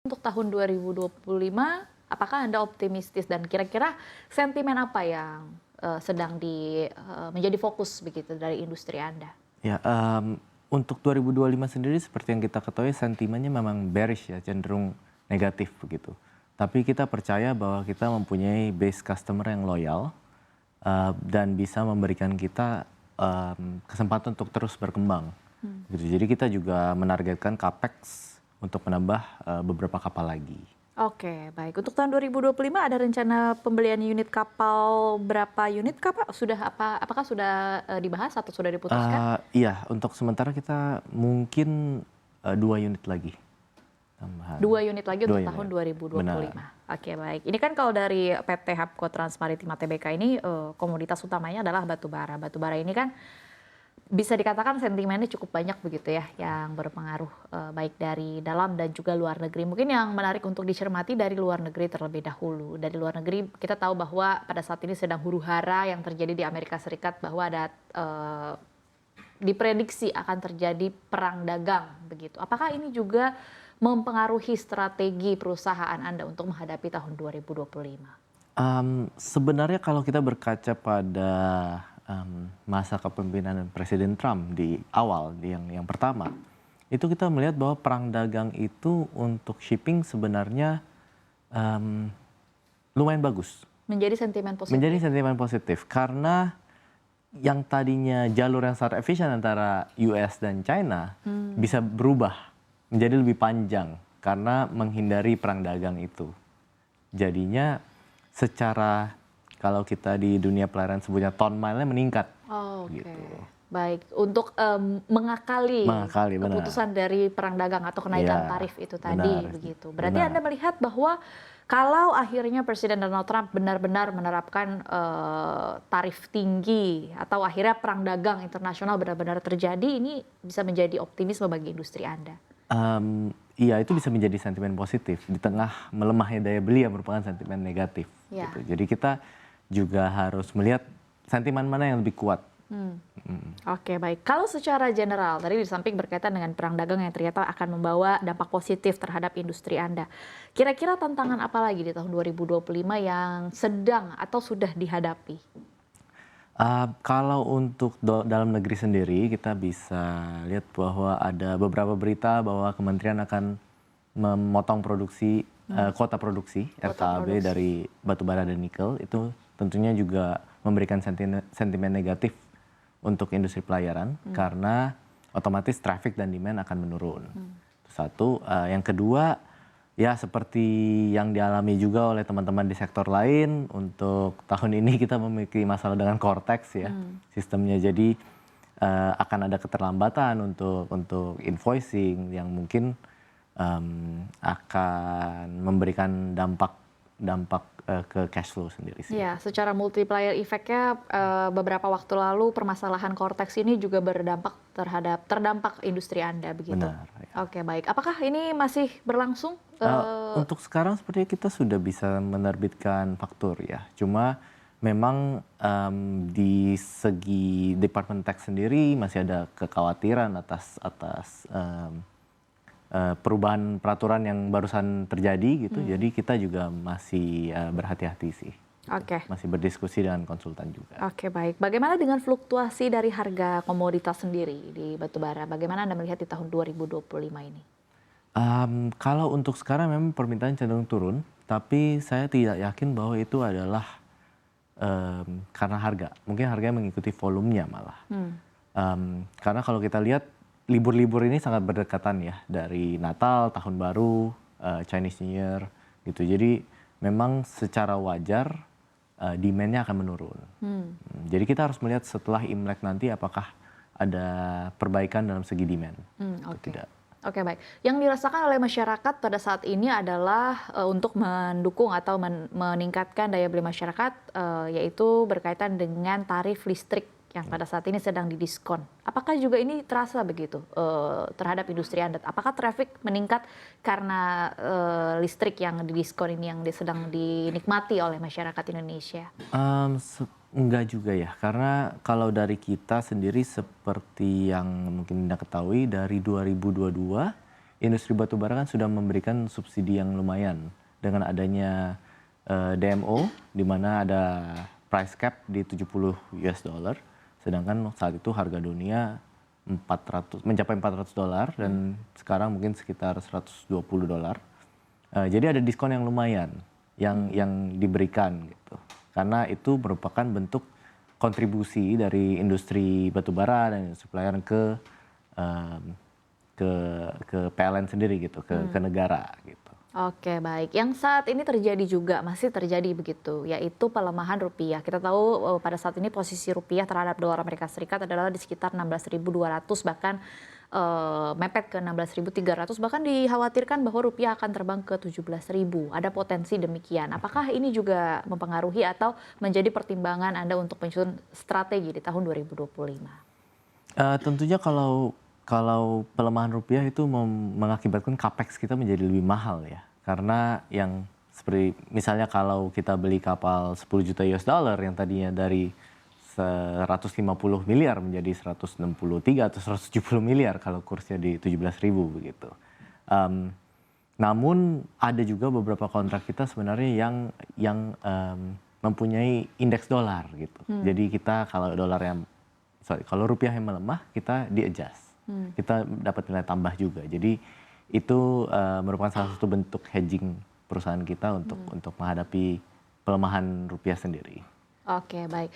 Untuk tahun 2025, apakah Anda optimistis dan kira-kira sentimen apa yang sedang menjadi fokus begitu dari industri Anda? Ya, untuk 2025 sendiri seperti yang kita ketahui sentimennya memang bearish ya, cenderung negatif begitu. Tapi kita percaya bahwa kita mempunyai base customer yang loyal dan bisa memberikan kita kesempatan untuk terus berkembang. Gitu. Jadi kita juga menargetkan capex untuk menambah beberapa kapal lagi. Oke, baik. Untuk tahun 2025 ada rencana pembelian unit kapal berapa unit Kak, Pak? Apakah sudah dibahas atau sudah diputuskan? Iya, untuk sementara kita mungkin 2 unit lagi tambahan. 2 unit lagi untuk 2 tahun unit. 2025. Benar. Oke, baik. Ini kan kalau dari PT Hapko Transmaritima Tbk ini komoditas utamanya adalah batu bara. Batu bara ini kan bisa dikatakan sentimennya cukup banyak begitu ya, yang berpengaruh baik dari dalam dan juga luar negeri. Mungkin yang menarik untuk dicermati dari luar negeri terlebih dahulu. Dari luar negeri kita tahu bahwa pada saat ini sedang huru-hara yang terjadi di Amerika Serikat, bahwa ada diprediksi akan terjadi perang dagang begitu. Apakah ini juga mempengaruhi strategi perusahaan Anda untuk menghadapi tahun 2025? Sebenarnya kalau kita berkaca pada masa kepemimpinan Presiden Trump di awal, yang pertama, itu kita melihat bahwa perang dagang itu untuk shipping sebenarnya lumayan bagus. Menjadi sentimen positif. Menjadi sentimen positif karena yang tadinya jalur yang sangat efisien antara US dan China bisa berubah menjadi lebih panjang karena menghindari perang dagang itu. Jadinya secara kalau kita di dunia pelayaran sebutnya ton mile-nya meningkat. Oh, oke. Gitu. Baik, untuk mengakali Benar. keputusan dari perang dagang atau kenaikan Iya, tarif itu tadi benar. begitu. Berarti Benar. Anda melihat bahwa kalau akhirnya Presiden Donald Trump benar-benar menerapkan tarif tinggi atau akhirnya perang dagang internasional benar-benar terjadi, ini bisa menjadi optimisme bagi industri Anda. Iya, itu bisa menjadi sentimen positif di tengah melemahnya daya beli yang merupakan sentimen negatif. Ya. Gitu. Jadi kita juga harus melihat sentimen mana yang lebih kuat. Oke, baik. Kalau secara general, tadi di samping berkaitan dengan perang dagang yang ternyata akan membawa dampak positif terhadap industri Anda. Kira-kira tantangan apa lagi di tahun 2025 yang sedang atau sudah dihadapi? Kalau untuk dalam negeri sendiri, kita bisa lihat bahwa ada beberapa berita bahwa kementerian akan memotong produksi, kuota produksi RKAB dari batubara dan nikel. Itu tentunya juga memberikan sentimen negatif untuk industri pelayaran karena otomatis traffic dan demand akan menurun. Itu satu. Yang kedua, ya seperti yang dialami juga oleh teman-teman di sektor lain, untuk tahun ini kita memiliki masalah dengan Cortex ya, sistemnya. Jadi akan ada keterlambatan untuk invoicing yang mungkin akan memberikan dampak ke cash flow sendiri sih. Ya, secara multiplier effect-nya beberapa waktu lalu permasalahan Cortex ini juga terdampak industri Anda begitu. Benar. Ya. Oke, baik. Apakah ini masih berlangsung? Untuk sekarang sepertinya kita sudah bisa menerbitkan faktur ya. Cuma memang di segi Departemen Tax sendiri masih ada kekhawatiran atas perubahan peraturan yang barusan terjadi gitu. Jadi kita juga masih berhati-hati sih. Oke. Masih berdiskusi dengan konsultan juga. Oke, baik. Bagaimana dengan fluktuasi dari harga komoditas sendiri di batubara? Bagaimana Anda melihat di tahun 2025 ini? Kalau untuk sekarang memang permintaan cenderung turun, tapi saya tidak yakin bahwa itu adalah karena harga. Mungkin harganya mengikuti volumenya malah. Karena kalau kita lihat libur-libur ini sangat berdekatan ya, dari Natal, Tahun Baru, Chinese New Year gitu. Jadi memang secara wajar demand-nya akan menurun. Jadi kita harus melihat setelah Imlek nanti apakah ada perbaikan dalam segi demand atau tidak. Oke, baik. Yang dirasakan oleh masyarakat pada saat ini adalah untuk mendukung atau meningkatkan daya beli masyarakat, yaitu berkaitan dengan tarif listrik yang pada saat ini sedang didiskon. Apakah juga ini terasa begitu terhadap industri Anda? Apakah traffic meningkat karena listrik yang didiskon ini yang sedang dinikmati oleh masyarakat Indonesia? Enggak juga ya, karena kalau dari kita sendiri seperti yang mungkin Anda ketahui, dari 2022 industri batubara kan sudah memberikan subsidi yang lumayan dengan adanya DMO, di mana ada price cap di 70 US dollar, sedangkan saat itu harga dunia mencapai 400 dolar dan sekarang mungkin sekitar 120 dolar. Jadi ada diskon yang lumayan yang diberikan gitu. Karena itu merupakan bentuk kontribusi dari industri batubara dan supplier ke PLN sendiri gitu, ke negara gitu. Oke, baik. Yang saat ini terjadi juga, masih terjadi begitu, yaitu pelemahan rupiah. Kita tahu pada saat ini posisi rupiah terhadap dolar Amerika Serikat adalah di sekitar 16.200, bahkan mepet ke 16.300, bahkan dikhawatirkan bahwa rupiah akan terbang ke 17.000. Ada potensi demikian. Apakah ini juga mempengaruhi atau menjadi pertimbangan Anda untuk menyusun strategi di tahun 2025? Tentunya kalau pelemahan rupiah itu mengakibatkan capex kita menjadi lebih mahal ya. Karena yang seperti misalnya kalau kita beli kapal 10 juta US dollar yang tadinya dari 150 miliar menjadi 163 atau 170 miliar kalau kursnya di 17.000 begitu. Namun ada juga beberapa kontrak kita sebenarnya yang mempunyai indeks dolar gitu. Jadi kita kalau kalau rupiah yang melemah kita di-adjust. Kita dapat nilai tambah juga. Jadi itu merupakan salah satu bentuk hedging perusahaan kita untuk menghadapi pelemahan rupiah sendiri. Oke, baik.